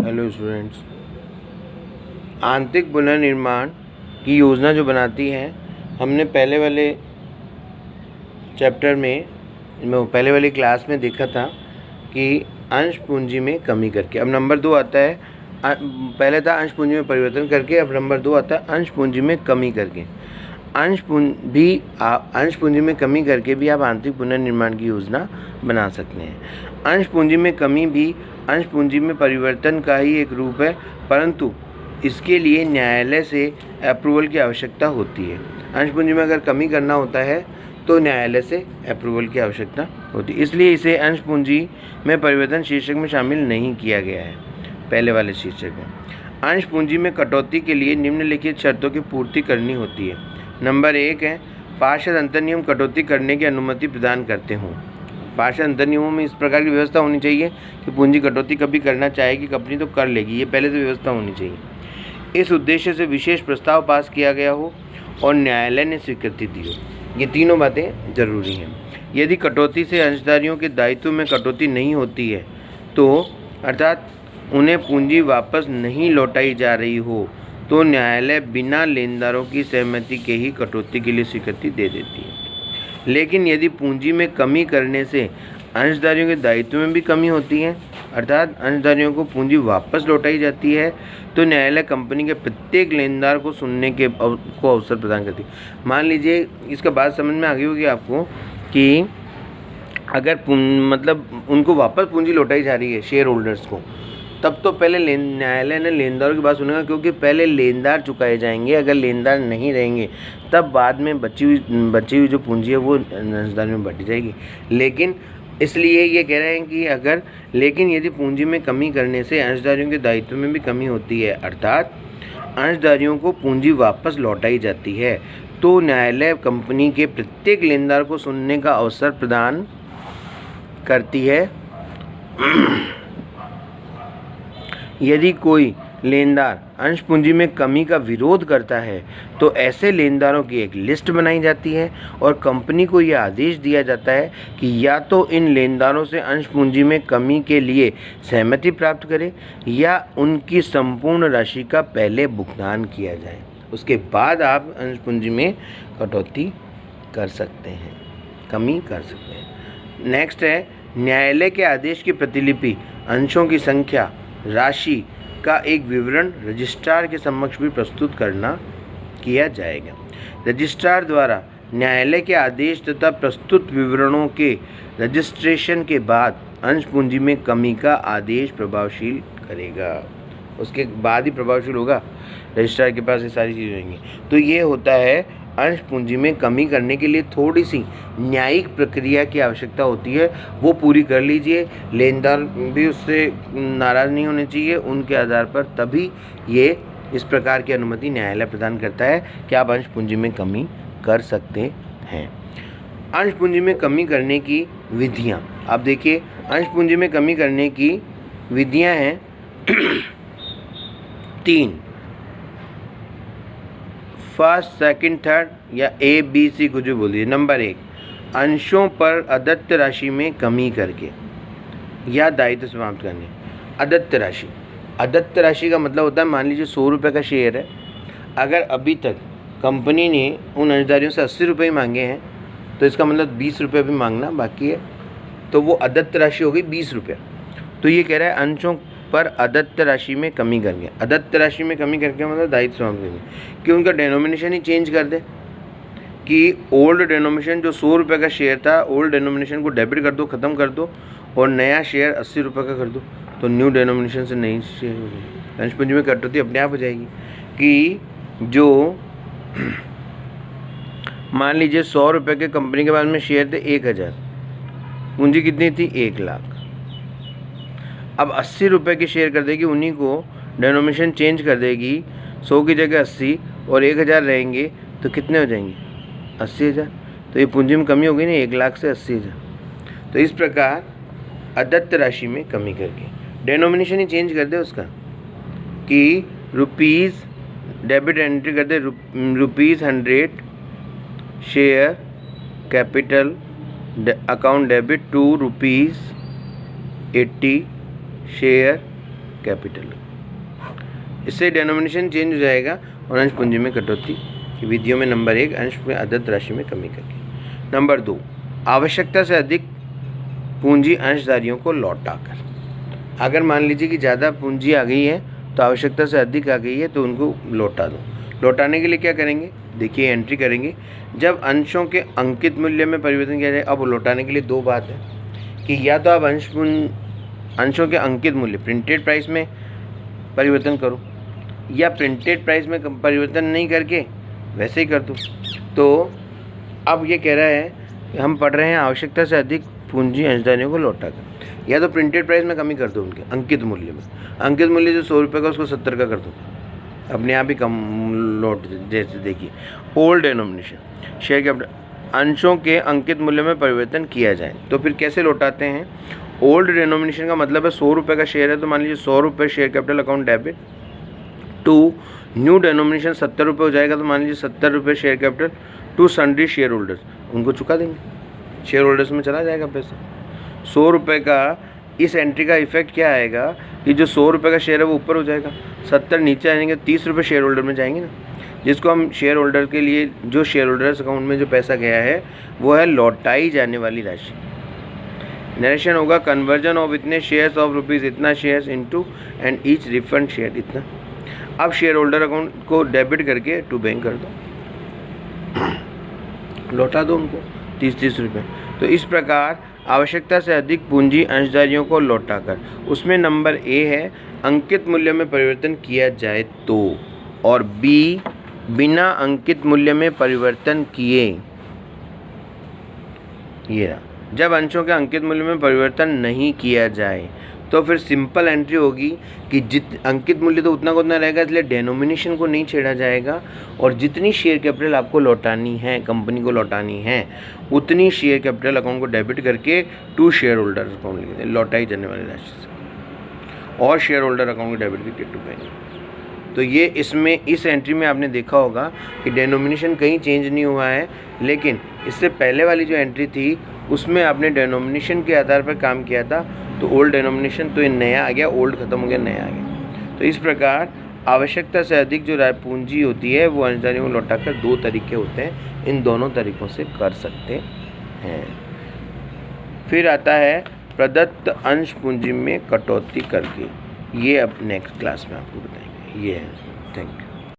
Hello students, आंतरिक पुनर्निर्माण की योजना जो बनाती है, हमने पहले वाले चैप्टर में पहले वाली क्लास में देखा था कि अंश पूंजी में कमी करके। अब नंबर 2 आता है, पहले था अंश पूंजी में परिवर्तन करके, अब नंबर 2 आता है अंश पूंजी में कमी करके। अंश पूंजी में कमी करके भी आप आंतरिक पुनर्निर्माण की योजना बना सकते हैं। अंश पूंजी में कमी भी अंश पूंजी में परिवर्तन का ही एक रूप है, परंतु इसके लिए न्यायालय से अप्रूवल की आवश्यकता होती है। अंश पूंजी में अगर कमी करना होता है तो न्यायालय से अप्रूवल की आवश्यकता होती है, इसलिए इसे अंश पूंजी में परिवर्तन शीर्षक में शामिल नहीं किया गया है। पहले वाले शीर्षक में अंश पूंजी में कटौती के लिए निम्नलिखित शर्तों की पूर्ति करनी होती है। नंबर 1 है, पार्षद अंतर्नियम कटौती करने की अनुमति प्रदान करते हों। पार्षद अंतर्नियमों में इस प्रकार की व्यवस्था होनी चाहिए कि पूंजी कटौती कभी करना चाहेगी कंपनी तो कर लेगी, ये पहले से व्यवस्था होनी चाहिए। इस उद्देश्य से विशेष प्रस्ताव पास किया गया हो और न्यायालय ने स्वीकृति दी हो, ये तीनों बातें जरूरी हैं। यदि कटौती से अंशधारियों के दायित्व में कटौती नहीं होती है तो अर्थात उन्हें पूंजी वापस नहीं लौटाई जा रही हो तो न्यायालय बिना लेनदारों की सहमति के ही कटौती के लिए स्वीकृति दे देती है। लेकिन यदि पूंजी में कमी करने से अंशधारियों के दायित्व में भी कमी होती है, अर्थात अंशधारियों को पूंजी वापस लौटाई जाती है, तो न्यायालय कंपनी के प्रत्येक लेनदार को सुनने के अवसर प्रदान करती है। मान लीजिए, इसका बात समझ में आ गई होगी आपको कि अगर मतलब उनको वापस पूंजी लौटाई जा रही है शेयर होल्डर्स को, तब तो पहले न्यायालय ने लेनदारों की बात सुनेगा, क्योंकि पहले लेनदार चुकाए जाएंगे। अगर लेनदार नहीं रहेंगे तब बाद में बची हुई जो पूंजी है वो अंशधारी में बढ़ती जाएगी। लेकिन इसलिए ये कह रहे हैं कि लेकिन यदि पूंजी में कमी करने से अंशधारियों के दायित्व में भी कमी होती है, अर्थात अंशधारियों को पूंजी वापस लौटाई जाती है, तो न्यायालय कंपनी के प्रत्येक लेनदार को सुनने का अवसर प्रदान करती है। यदि कोई लेनदार अंश पूंजी में कमी का विरोध करता है तो ऐसे लेनदारों की एक लिस्ट बनाई जाती है और कंपनी को यह आदेश दिया जाता है कि या तो इन लेनदारों से अंश पूंजी में कमी के लिए सहमति प्राप्त करें या उनकी संपूर्ण राशि का पहले भुगतान किया जाए, उसके बाद आप अंश पूंजी में कटौती कर सकते हैं, कमी कर सकते हैं। नेक्स्ट है, न्यायालय के आदेश की प्रतिलिपि, अंशों की संख्या, राशि का एक विवरण रजिस्ट्रार के समक्ष भी प्रस्तुत किया जाएगा। रजिस्ट्रार द्वारा न्यायालय के आदेश तथा प्रस्तुत विवरणों के रजिस्ट्रेशन के बाद अंश पूंजी में कमी का आदेश प्रभावशील करेगा, उसके बाद ही प्रभावशील होगा। रजिस्ट्रार के पास ये सारी चीज़ें होंगी। तो ये होता है अंश पूंजी में कमी करने के लिए थोड़ी सी न्यायिक प्रक्रिया की आवश्यकता होती है, वो पूरी कर लीजिए। लेनदार भी उससे नाराज़ नहीं होने चाहिए, उनके आधार पर तभी ये इस प्रकार की अनुमति न्यायालय प्रदान करता है कि आप अंश पूंजी में कमी कर सकते हैं। अंश पूंजी में कमी करने की विधियाँ, आप देखिए, अंश पूंजी में कमी करने की विधियाँ हैं 3, फर्स्ट, सेकंड, थर्ड या ABC कुछ भी बोलिए। नंबर 1, अंशों पर अदत्त राशि में कमी करके या दायित्व समाप्त करने। अदत्त राशि का मतलब होता है, मान लीजिए 100 रुपये का शेयर है, अगर अभी तक कंपनी ने उन अंशधारियों से 80 रुपये ही मांगे हैं तो इसका मतलब 20 रुपये भी मांगना बाकी है, तो वो अदत्त राशि हो गई 20 रुपये। तो ये कह रहा है अंशों पर अदत्त राशि में कमी करके। अदत्त राशि में कमी करके मतलब दायित्व समाप्त करके कि उनका डेनोमिनेशन ही चेंज कर दे, कि ओल्ड डेनोमिनेशन जो 100 रुपये का शेयर था, ओल्ड डेनोमिनेशन को डेबिट कर दो, ख़त्म कर दो, और नया शेयर 80 रुपये का कर दो, तो न्यू डेनोमिनेशन से नई शेयर हो जाएगी। अंश पूंजी में कटौती अपने आप हो जाएगी कि जो मान लीजिए 100 रुपये के कंपनी के पास में शेयर थे 1000, पूंजी कितनी थी 1 लाख, अब 80 रुपये के शेयर कर देगी, उन्हीं को डेनोमिनेशन चेंज कर देगी, 100 की जगह 80 और 1000 रहेंगे, तो कितने हो जाएंगे 80,000। तो ये पूंजी में कमी हो गई ना, 1 लाख से 80,000। तो इस प्रकार अदत्त राशि में कमी करके डेनोमिनेशन ही चेंज कर दे उसका, कि रुपीज़ डेबिट एंट्री कर दे, ₹100 share capital account debit to ₹80 share capital. इससे डिनोमिनेशन चेंज हो जाएगा और अंश पूंजी में कटौती की विधियों में नंबर 1 अंश में अदद राशि में कमी करके। नंबर 2 आवश्यकता से अधिक पूंजी अंशधारियों को लौटाकर। अगर मान लीजिए कि ज़्यादा पूंजी आ गई है तो आवश्यकता से अधिक आ गई है तो उनको लौटा दो। लौटाने के लिए क्या करेंगे, देखिए एंट्री करेंगे जब अंशों के अंकित मूल्य में परिवर्तन किया जाए। अब लौटाने के लिए दो बात है कि या तो आप अंशों के अंकित मूल्य प्रिंटेड प्राइस में परिवर्तन करो या प्रिंटेड प्राइस में परिवर्तन नहीं करके वैसे ही कर दो। तो अब ये कह रहा है कि हम पढ़ रहे हैं आवश्यकता से अधिक पूंजी अंशधारियों को लौटा कर, या तो प्रिंटेड प्राइस में कमी कर दो उनके अंकित मूल्य में। अंकित मूल्य जो 100 रुपये का उसको 70 का कर दो, अपने आप ही कम लौट। जैसे देखिए ओल्ड डेनोमिनेशन शेयर कैपिटल अंशों के अंकित मूल्य में परिवर्तन किया जाए तो फिर कैसे लौटाते हैं। ओल्ड डेनोमिनेशन का मतलब है 100 रुपये का शेयर है तो मान लीजिए 100 रुपये share capital account debit to new denomination 70 रुपये हो जाएगा तो मान लीजिए 70 रुपये share capital to sundry share holders, उनको चुका देंगे, शेयर होल्डर्स में चला जाएगा पैसा। 100 रुपये का इस एंट्री का इफेक्ट क्या आएगा कि जो 100 रुपये का शेयर है वो ऊपर हो जाएगा, 70 नीचे आएंगे, 30 रुपये शेयर होल्डर में जाएंगे ना, जिसको हम शेयर होल्डर के लिए जो शेयर होल्डर्स अकाउंट में जो पैसा गया है वो है लौटाई जाने वाली राशि। नरेशन होगा कन्वर्जन ऑफ इतने शेयर्स ऑफ रुपीज़ इतना shares into and each refund share इतना। अब शेयर होल्डर अकाउंट को डेबिट करके टू बैंक कर दो, लौटा दो उनको 30-30 रुपये। तो इस प्रकार आवश्यकता से अधिक पूंजी अंशधारियों को लौटाकर, उसमें नंबर ए है अंकित मूल्य में परिवर्तन किया जाए तो, और बी बिना अंकित मूल्य में परिवर्तन किए। ये रहा, जब अंशों के अंकित मूल्य में परिवर्तन नहीं किया जाए तो फिर सिंपल एंट्री होगी कि अंकित मूल्य तो उतना का उतना रहेगा, इसलिए डेनोमिनेशन को नहीं छेड़ा जाएगा और जितनी शेयर कैपिटल आपको लौटानी है, कंपनी को लौटानी है, उतनी शेयर कैपिटल अकाउंट को डेबिट करके टू शेयर होल्डर अकाउंट लिख दें लौटाई जाने वाली राशि से, और शेयर होल्डर अकाउंट को डेबिट करके टू बैंक। तो ये इसमें इस एंट्री में आपने देखा होगा कि डेनोमिनेशन कहीं चेंज नहीं हुआ है, लेकिन इससे पहले वाली जो एंट्री थी उसमें आपने डेनोमिनेशन के आधार पर काम किया था। तो ओल्ड डेनोमिनेशन तो ये नया आ गया, ओल्ड खत्म हो गया, नया आ गया। तो इस प्रकार आवश्यकता से अधिक जो पूंजी होती है वो अंशधारियों को लौटाकर दो तरीके होते हैं, इन दोनों तरीक़ों से कर सकते हैं। फिर आता है प्रदत्त अंश पूंजी में कटौती करके, ये अब नेक्स्ट क्लास में आपको बताएंगे। ये है, थैंक यू।